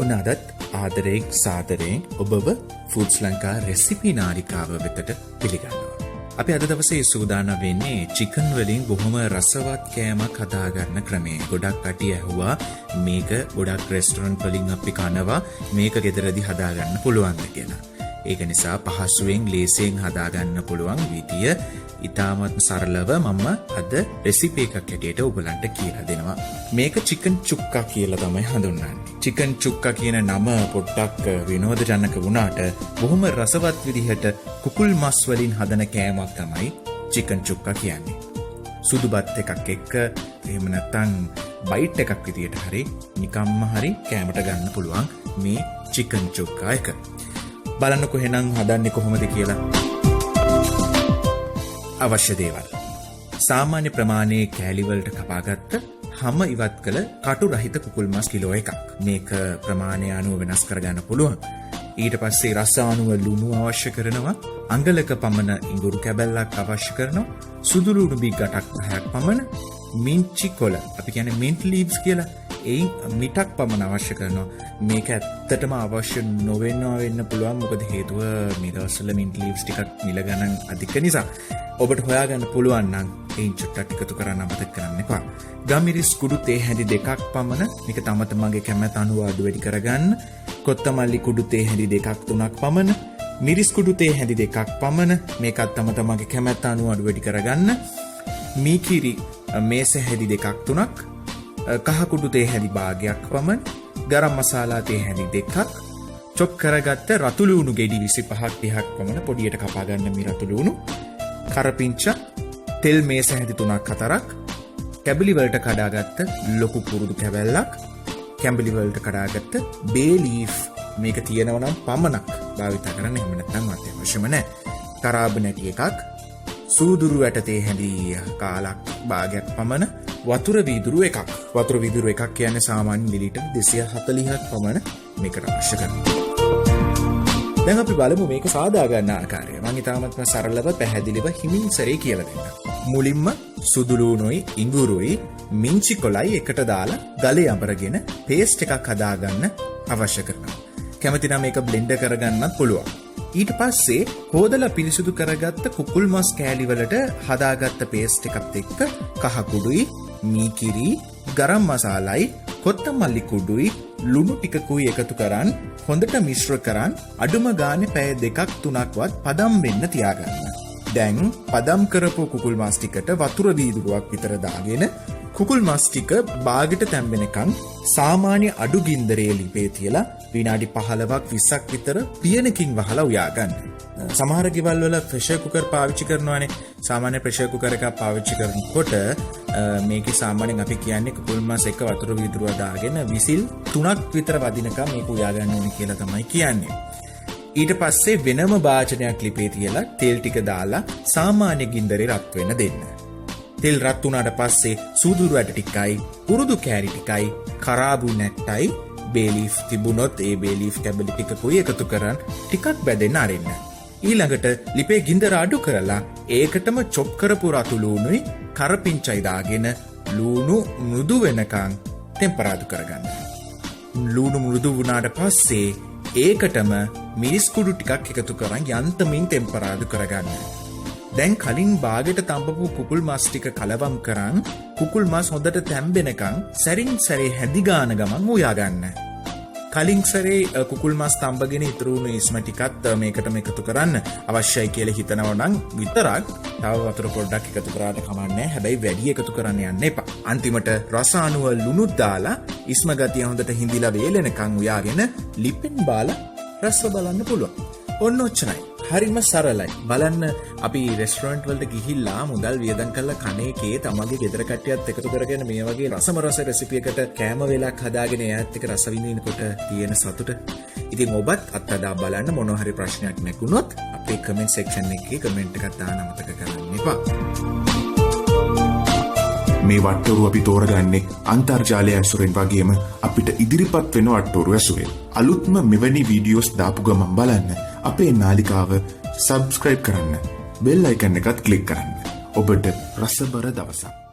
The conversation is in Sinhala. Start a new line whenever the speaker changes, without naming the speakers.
උනාදත් ආදරයෙන් සාදරයෙන් ඔබව ෆුඩ්ස් ලංකා රෙසිපි නාලිකාව වෙතට පිළිගන්නවා. අපි අද දවසේ සූදානම් වෙන්නේ චිකන් වලින් බොහොම රසවත් කෑමක් හදාගන්න ක්‍රමය. ගොඩක් කටි ඇහුවා මේක ගොඩක් රෙස්ටොරන්ට් වලින් අපි කනවා මේක ගෙදරදී හදාගන්න පුළුවන්ද කියලා. ඒක නිසා පහසුවෙන් ලේසියෙන් හදාගන්න පුළුවන් විදිය ඉතාමත් සරලව මම අද රෙසිපි එකක් හැටියට ඔයගලන්ට කියලා දෙනවා. මේක චිකන් චුක්කා කියලා තමයි හඳුන්වන්නේ. චිකන් චුක්කා කියන නම පොඩ්ඩක් විනෝදජනක වුණාට බොහොම රසවත් විදිහට කුකුල් මස් වලින් හදන කෑමක් තමයි චිකන් චුක්කා කියන්නේ. සුදු බත් එකක් එක්ක එහෙම නැත්නම් බයිට් එකක් විදියට හරි නිකම්ම හරි කෑමට ගන්න පුළුවන් මේ චිකන් චුක්කා එක. බලන්නකො එහෙනම් හදන්නේ කොහොමද කියලා. අවශ්‍ය දේවල්. සාමාන්‍ය ප්‍රමාණයේ කෑලි වලට කපාගත්ත හැම ඉවත් කළ කටු රහිත කුකුල් මස් කිලෝ එකක්. මේක ප්‍රමාණය අනුව වෙනස් කරගන්න පුළුවන්. ඊට පස්සේ රස අනුව ලුණු අවශ්‍ය කරනවා. අඟලක පමණ ඉඟුරු කැබැල්ලක් අවශ්‍ය කරනවා. සුදු ලුණු බිග් 8ක් පමණ. මින්චි කොළ අපි කියන්නේ mint leaves කියලා. එයින් මිටක් පමණ අවශ්‍ය කරනවා. මේක ඇත්තටම අවශ්‍ය නොවෙනවා වෙන්න පුළුවන්. මොකද හේතුව මේ දවස්වල mint leaves ටිකක් මිල ගණන් අධික නිසා. ඔබට හොයාගන්න පුළුවන් නම් එයින් චුට්ටක් එකතු කරන්න අමතක කරන්න එපා. ගම්මිරිස් කුඩු තේ හැඳි 2ක් පමණ. මේක තම තමන්ගේ කැමැත්ත අනුව අඩු වැඩි කරගන්න. කොත්තමල්ලි කුඩු තේ හැඳි 2ක් 3ක් පමණ. මිරිස් කුඩු තේ හැඳි 2ක් පමණ. මේකත් තම තමන්ගේ කැමැත්ත අනුව අඩු වැඩි කරගන්න. මීකිරි මේස හැඳි 2ක් 3ක්. කහ කුඩු තේ හැඳි භාගයක් පමණ. ගරම් මසාලා තේ හැඳි 2ක්. චොප් කරගත්ත රතු ලුණු ගෙඩි 25ක් 30ක් පමණ පොඩියට කපා ගන්න මේ රතු ලුණු. කරපිංච තෙල් මේස හැඳි 3ක් 4ක්. කැබලි වලට කඩාගත්ත ලොකු කුරුදු කැබැල්ලක්. කැබලි වලට කඩාගත්ත බේ ලීෆ් මේක තියෙනවා නම් පමණක් භාවිත කරන්න. එහෙම නැත්නම් අත්‍යවශ්‍යම නැහැ. කරාබ නැටි එකක්. සූදුරු ඇට තේ හැඳි කාලක් භාගයක් පමණ. වතුර වීදුරු එකක්. වතුර වීදුරු එකක් කියන්නේ සාමාන්‍ය මිලිලීටර් 240ක් පමණ මේකට අවශ්‍ය කරනවා. දැන් අපි බලමු මේක සාදා ගන්න ආකාරය. මම ඊටාමත්ම සරලව පැහැදිලිව හිමින් සැරේ කියලා දෙන්නම්. මුලින්ම සුදු ලුණුයි ඉඟුරුයි මිංචි කොළයි එකට දාලා ගලේ අඹරගෙන පේස්ට් එකක් හදාගන්න අවශ්‍ය කරනවා. කැමති නම් මේක බ්ලෙන්ඩර් කරගන්නත් පුළුවන්. ඊට පස්සේ හොදලා පිරිසිදු කරගත්ත කුකුල් මස් කෑලි වලට හදාගත්ත පේස්ට් එකත් එක්ක කහ කුඩුයි මීකිරි ගරම් මසාලයි කොත්තමල්ලි කුඩුයි ලුණු ටිකකුයි එකතු කරන් හොඳට මිශ්‍ර කරන් අඩුම ගානේ පැය 2ක් 3ක්වත් පදම් වෙන්න තියාගන්න. දැන් පදම් කරපු කුකුල් මස් ටිකට වතුර වීදුරුවක් විතර දාගෙන කුකුල් මස් ටික බාගෙට තැම්බෙනකන් සාමාන්‍ය අඩු ගින්දරේ ලිපේ තියලා විනාඩි 15ක් 20ක් විතර පියනකින් වහලා උයා ගන්න. සමහර ගෙවල් වල ප්‍රෙෂර් කුකර් පාවිච්චි කරනවානේ. සාමාන්‍ය ප්‍රෙෂර් කුකර් එකක් පාවිච්චි කරනකොට මේකේ සාමාන්‍යයෙන් අපි කියන්නේ කුකුල් මස් එක වතුර වීදුරුව දාගෙන විසිල් 3ක් විතර වදිනකම් මේක උයා ගන්න ඕනේ කියලා තමයි කියන්නේ. ඊට පස්සේ වෙනම භාජනයක් ලිපේ තියලා තෙල් ටික දාලා සාමාන්‍ය ගින්දරේ රත් වෙන්න දෙන්න. තෙල් රත් වුණාට පස්සේ සූදුරු ඇට ටිකයි, කුරුදු කෑලි ටිකයි, කරාබු නැට්ටයි, බේ ලීෆ් තිබුණොත් ඒ බේ ලීෆ් කැබලි ටිකකුයි එකතු කරන් ටිකක් බැදෙන්න අරින්න. ඊළඟට ලිපේ ගින්දර අඩු කරලා ඒකටම චොප් කරපු රතු ලුණුයි කරපිංචයි දාගෙන ලුණු මෘදු වෙනකන් ටෙම්පරාදු කරගන්න. ලුණු මෘදු වුණාට පස්සේ ඒකටම මිරිස් කුඩු ටිකක් එකතු කරන් යන්තමින් ටෙම්පරාදු කරගන්න. දැන් කලින් බාගෙට තඹපු කුකුල් මස් ටික කලවම් කරන් කුකුල් මස් හොඳට තැම්බෙනකන් සැරින් සැරේ හැදි ගාන ගමන් උයා ගන්න. කලින් සැරේ කුකුල් මස් තඹගෙන ඉතුරු වුණු ඉස්ම ටිකත් මේකටම එකතු කරන්න අවශ්‍යයි කියලා හිතනවා නම් විතරක් තව වතුර පොඩ්ඩක් එකතු කරාට කමක් නැහැ. හැබැයි වැඩි එකතු කරන්න යන්න එපා. අන්තිමට රස අනුව ලුණුත් දාලා ඉස්ම ගතිය හොඳට හිඳිලා වේලෙනකන් උයාගෙන ලිපෙන් බාලා රස බලන්න පුළුවන්. ඔන්න ඔච්චරයි. හරිම සරලයි. බලන්න අපි රෙස්ටොරන්ට් වලට ගිහිල්ලා මුදල් වියදම් කරලා කන එකේ තමන්ගේ ගෙදර කට්ටියත් එකතු කරගෙන මේ වගේ රසම රස රෙසිපි එකට කෑම වේලක් හදාගෙන එයාත් එක්ක රස විඳිනකොට තියෙන සතුට. ඉතින් ඔබත් අත්දැක බලන්න. මොනවා හරි ප්‍රශ්නයක් නැගුණොත් අපේ කමෙන්ට් සෙක්ෂන් එකේ කමෙන්ට් එකක් දාන්න අමතක කරන්න එපා.
මේ වට්ටෝරුව අපි තෝරගන්නේ අන්තර්ජාලය ඇසුරෙන් වගේම අපිට ඉදිරිපත් වෙන වට්ටෝරුව ඇසුරෙන්. අලුත්ම මෙවැනි වීඩියෝස් දාපු ගමන් බලන්න අපේ නාලිකාව සබ්ස්ක්‍රයිබ් කරන්න. බෙල් අයිකන් එකත් ක්ලික් කරන්න. ඔබට රසබර දවසක්.